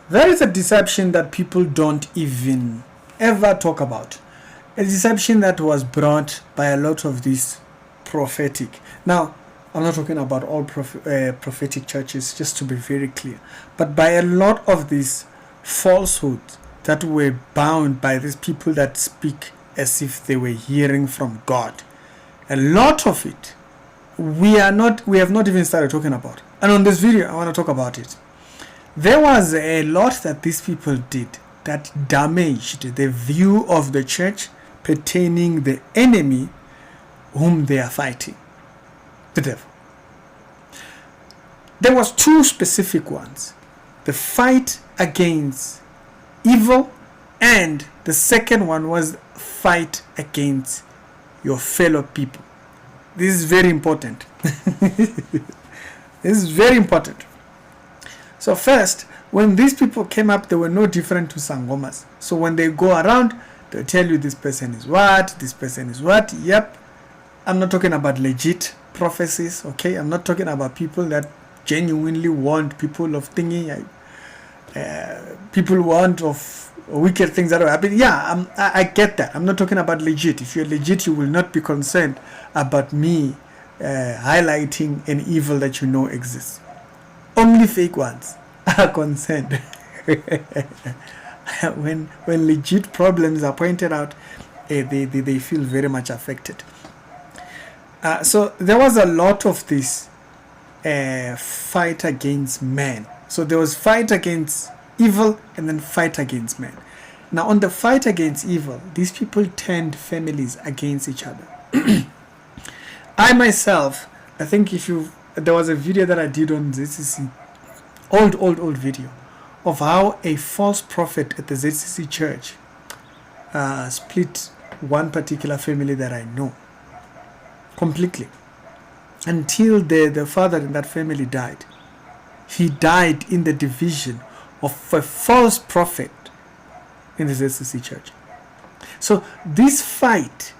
There is a deception that people don't even ever talk about. A deception that was brought by a lot of these prophetic. Now, I'm not talking about all prophetic churches, just to be very clear, but by a lot of these falsehoods that were bound by these people that speak as if they were hearing from God. A lot of it we have not even started talking about. And on this video, I want to talk about it. There was a lot that these people did that damaged the view of the church pertaining the enemy whom they are fighting, the devil. There was two specific ones: the fight against evil, and the second one was fight against your fellow people. This is very important. This is very important. So first, when these people came up, they were no different to sangomas. So when they go around, they'll tell you this person is what, this person is what. Yep. I'm not talking about legit prophecies, okay? I'm not talking about people that genuinely want people of thingy, people want of wicked things that are happening. Yeah, I get that. I'm not talking about legit. If you're legit, you will not be concerned about me highlighting an evil that you know exists. Only fake ones are concerned. when legit problems are pointed out, they feel very much affected. So there was a lot of this fight against man. So there was fight against evil and then fight against man. Now on the fight against evil, these people turned families against each other. I myself, I think there was a video that I did on ZCC, old video, of how a false prophet at the ZCC church split one particular family that I know completely, until the father in that family died. He died in the division of a false prophet in the ZCC church. So this fight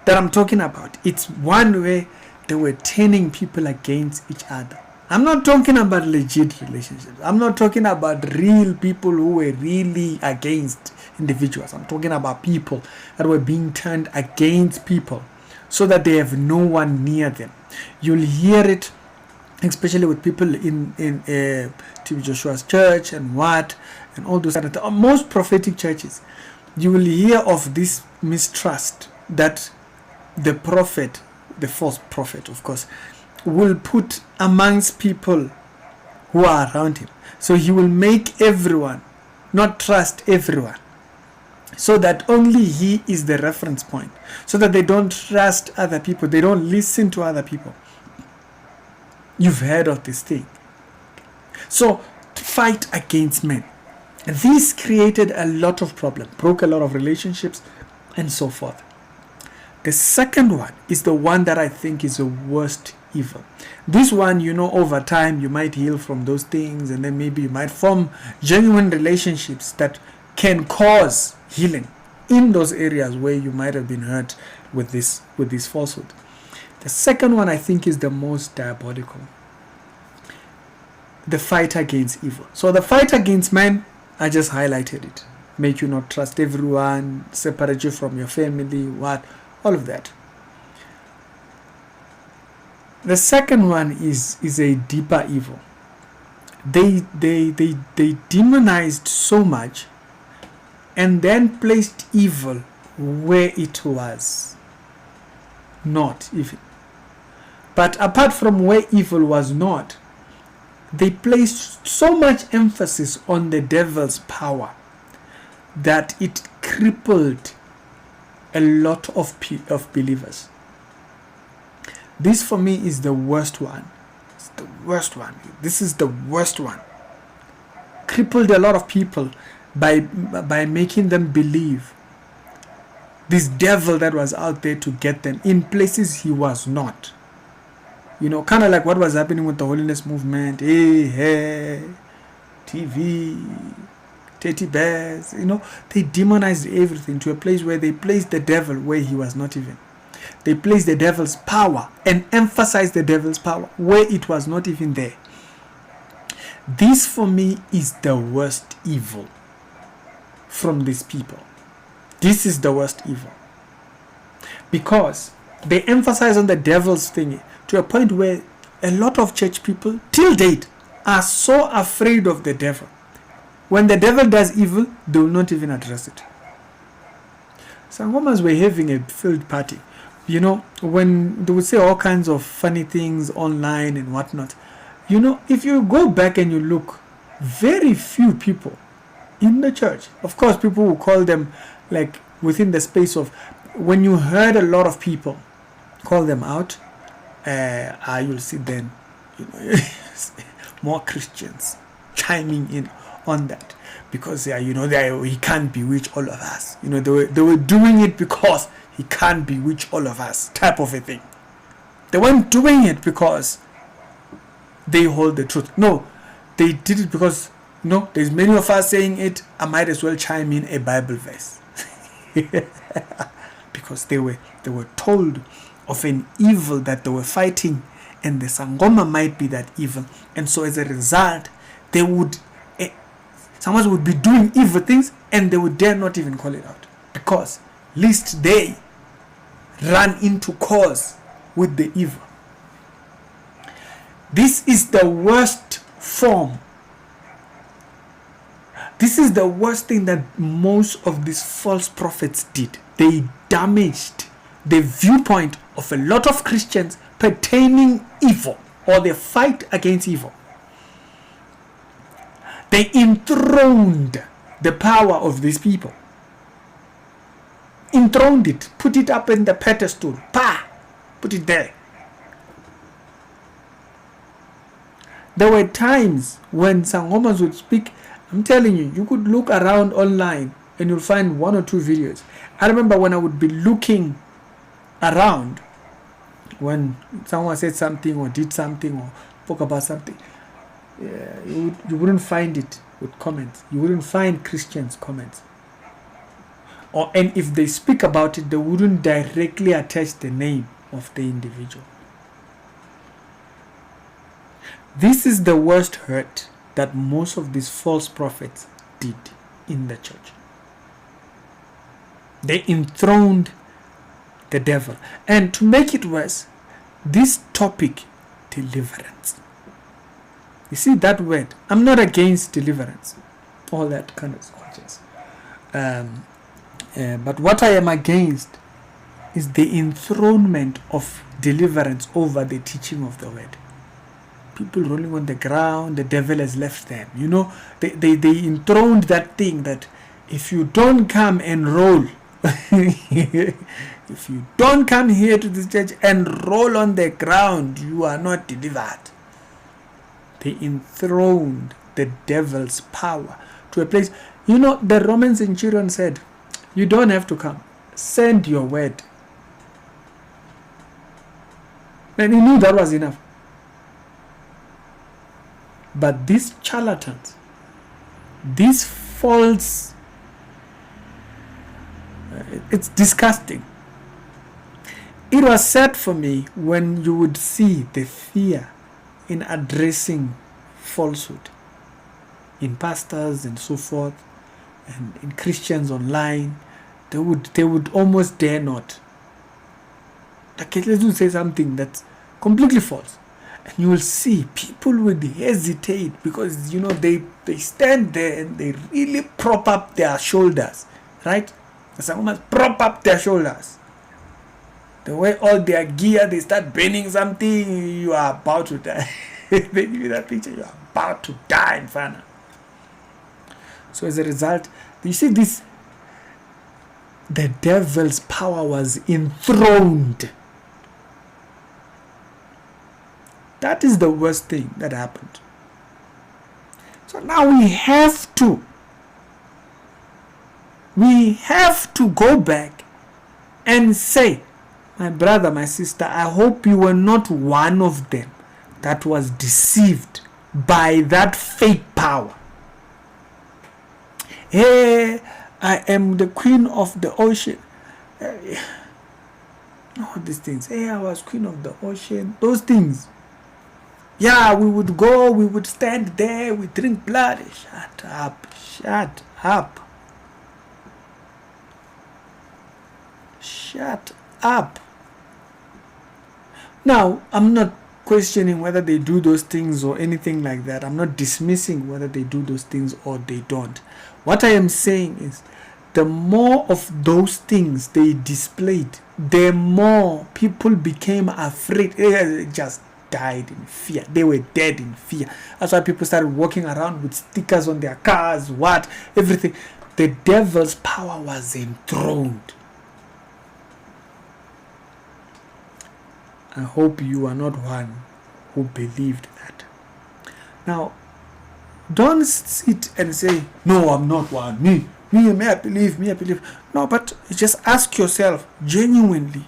that I'm talking about, it's one way they were turning people against each other. I'm not talking about legit relationships. I'm not talking about real people who were really against individuals. I'm talking about people that were being turned against people so that they have no one near them. You'll hear it, especially with people in T.B. Joshua's church and all those other things. Most prophetic churches, you will hear of this mistrust that the prophet, the false prophet, of course, will put amongst people who are around him. So he will make everyone not trust everyone, so that only he is the reference point, so that they don't trust other people, they don't listen to other people. You've heard of this thing. So fight against men. This created a lot of problems, broke a lot of relationships, and so forth. The second one is the one that I think is the worst evil. This one, over time you might heal from those things, and then maybe you might form genuine relationships that can cause healing in those areas where you might have been hurt with this falsehood. The second one I think is the most diabolical. The fight against evil. So the fight against man, I just highlighted it. Make you not trust everyone, separate you from your family, all of that. The second one is a deeper evil. They demonized so much and then placed evil where it was not even. But apart from where evil was not, they placed so much emphasis on the devil's power that it crippled a lot of believers. This for me is the worst one. It's the worst one. This is the worst one. Crippled a lot of people by making them believe this devil that was out there to get them in places he was not. Kind of like what was happening with the holiness movement. Hey, TV, teddy bears. They demonized everything to a place where they placed the devil where he was not even. They placed the devil's power and emphasized the devil's power where it was not even there. This for me is the worst evil from these people. This is the worst evil. Because they emphasize on the devil's thing to a point where a lot of church people till date are so afraid of the devil. When the devil does evil, they will not even address it. Sangomas were having a field party. You know, when they would say all kinds of funny things online and whatnot. You know, if you go back and you look, very few people in the church. Of course, people will call them, like, within the space of, when you heard a lot of people call them out, you'll see then, you know, more Christians chiming in on that, because you know, he can't bewitch all of us. You know, they were doing it because he can't bewitch all of us, type of a thing. They weren't doing it because they hold the truth. No, they did it because, you know, there's many of us saying it, I might as well chime in a Bible verse. Because they were told of an evil that they were fighting, and the Sangoma might be that evil. And so as a result, they would, someone would be doing evil things and they would dare not even call it out, because lest they run into cause with the evil. This is the worst form. This is the worst thing that most of these false prophets did. They damaged the viewpoint of a lot of Christians pertaining evil, or the fight against evil. They enthroned the power of these people. Enthroned it, put it up in the pedestal, put it there. There were times when Sangomas would speak. I'm telling you, you could look around online and you'll find one or two videos. I remember when I would be looking around when someone said something or did something or spoke about something. You wouldn't find it with comments. You wouldn't find Christians' comments. And if they speak about it, they wouldn't directly attach the name of the individual. This is the worst hurt that most of these false prophets did in the church. They enthroned the devil. And to make it worse, this topic, deliverance. You see that word? I'm not against deliverance, all that kind of scriptures. But what I am against is the enthronement of deliverance over the teaching of the word. People rolling on the ground, the devil has left them. You know, they enthroned that thing that if you don't come and roll, if you don't come here to this church and roll on the ground, you are not delivered. They enthroned the devil's power to a place. You know, the Roman centurion said, you don't have to come. Send your word. And he knew that was enough. But these charlatans, these false, it's disgusting. It was sad for me when you would see the fear in addressing falsehood in pastors and so forth, and in Christians online. They would almost dare not. Like, let's do say something that's completely false. And you will see people would hesitate because, you know, they stand there and they really prop up their shoulders, right? Someone must prop up their shoulders. They wear all their gear, they start burning something, you are about to die. They give you that picture, you are about to die in front. So as a result, you see this, the devil's power was enthroned. That is the worst thing that happened. So now we have to go back and say, my brother, my sister, I hope you were not one of them that was deceived by that fake power. Hey, I am the queen of the ocean. All these things. Hey, I was queen of the ocean. Those things. Yeah, we would go, we would stand there, we drink blood. Shut up, shut up. Shut up. Now, I'm not questioning whether they do those things or anything like that. I'm not dismissing whether they do those things or they don't. What I am saying is, the more of those things they displayed, the more people became afraid. They just died in fear. They were dead in fear. That's why people started walking around with stickers on their cars, everything. The devil's power was enthroned. I hope you are not one who believed that. Now, don't sit and say, no, I'm not one. Me, I believe. No, but just ask yourself, genuinely,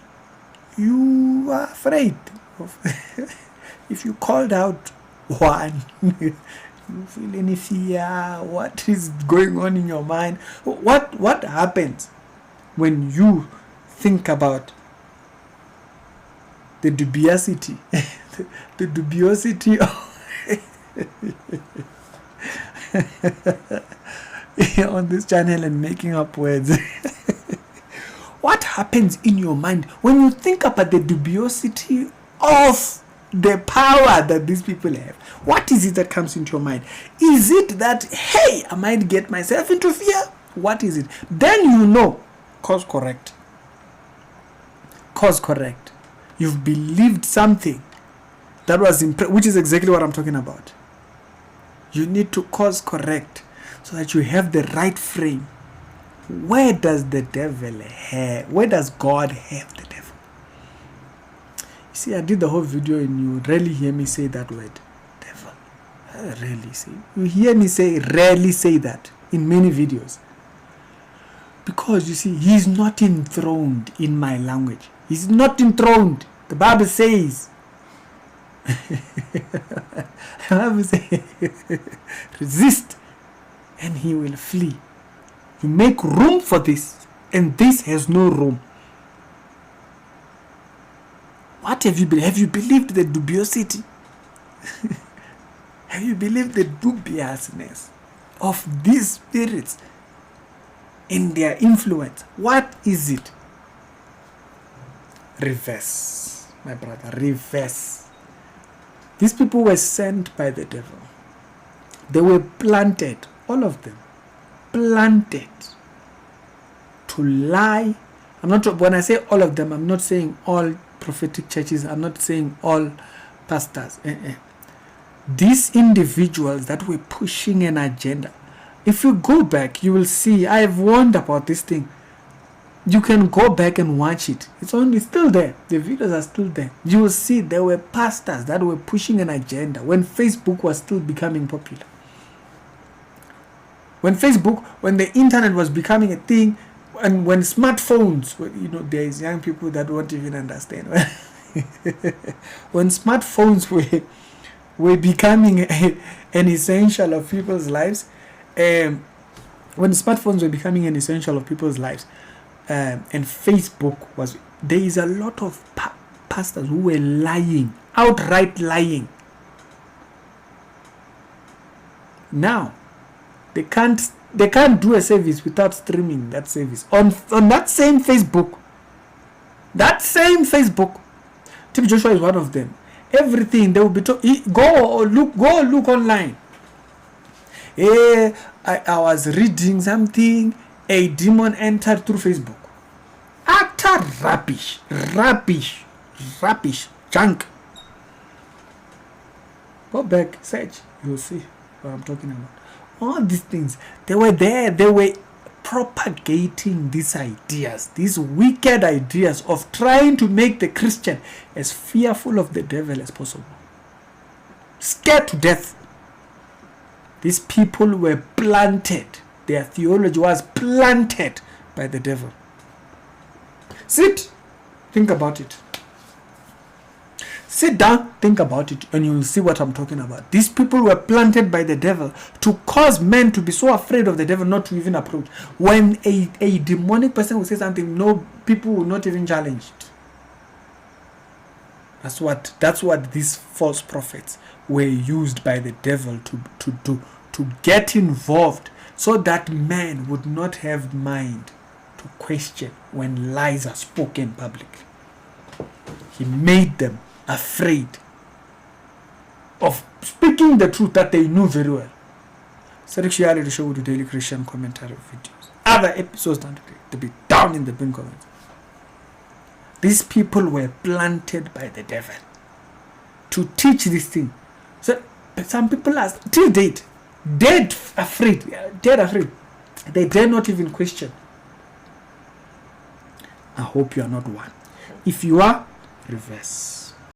you are afraid of if you called out one, you feel any fear? What is going on in your mind? What happens when you think about the dubiosity, the dubiosity of on this channel and making up words? What happens in your mind when you think about the dubiosity of the power that these people have? What is it that comes into your mind? Is it that, hey, I might get myself into fear? What is it? Then you know, cause correct. You've believed something that was which is exactly what I'm talking about. You need to cause correct so that you have the right frame. Where does the devil have? Where does God have the devil? You see, I did the whole video and you rarely hear me say that word, devil. I rarely say. You hear me rarely say that in many videos. Because you see, he's not enthroned in my language. He's not enthroned. The Bible says, resist and he will flee. You make room for this, and this has no room. What have you believed? Have you believed the dubiosity? Have you believed the dubiousness of these spirits in their influence? What is it? Reverse, my brother, reverse. These people were sent by the devil. They were planted, all of them, planted to lie. When I say all of them, I'm not saying all prophetic churches. I'm not saying all pastors. These individuals that were pushing an agenda. If you go back, you will see. I've warned about this thing. You can go back and watch it. It's still there. The videos are still there. You will see there were pastors that were pushing an agenda when Facebook was still becoming popular. When the internet was becoming a thing, and when smartphones, there's young people that won't even understand. When smartphones were becoming an essential of people's lives, and Facebook was, there is a lot of pastors who were lying, outright lying. Now, they can't do a service without streaming that service on that same Facebook. That same Facebook. Tip Joshua is one of them. Everything they will be go look online. I was reading something. A demon entered through Facebook. Utter rubbish, junk. Go back, search, you'll see what I'm talking about. All these things, they were there. They were propagating these ideas, these wicked ideas of trying to make the Christian as fearful of the devil as possible, scared to death. These people were planted. Their theology was planted by the devil. Sit, think about it. Sit down, think about it, and you will see what I'm talking about. These people were planted by the devil to cause men to be so afraid of the devil not to even approach. When a demonic person will say something, no, people will not even challenge it. That's what these false prophets were used by the devil to do, to get involved, so that man would not have mind to question when lies are spoken in public. He made them afraid of speaking the truth that they knew very well. Reality Show with the Daily Christian Commentary videos. Other episodes to be down in the bin comments. These people were planted by the devil to teach this thing. So some people are till date dead afraid. They dare not even question. I hope you are not one. If you are, reverse.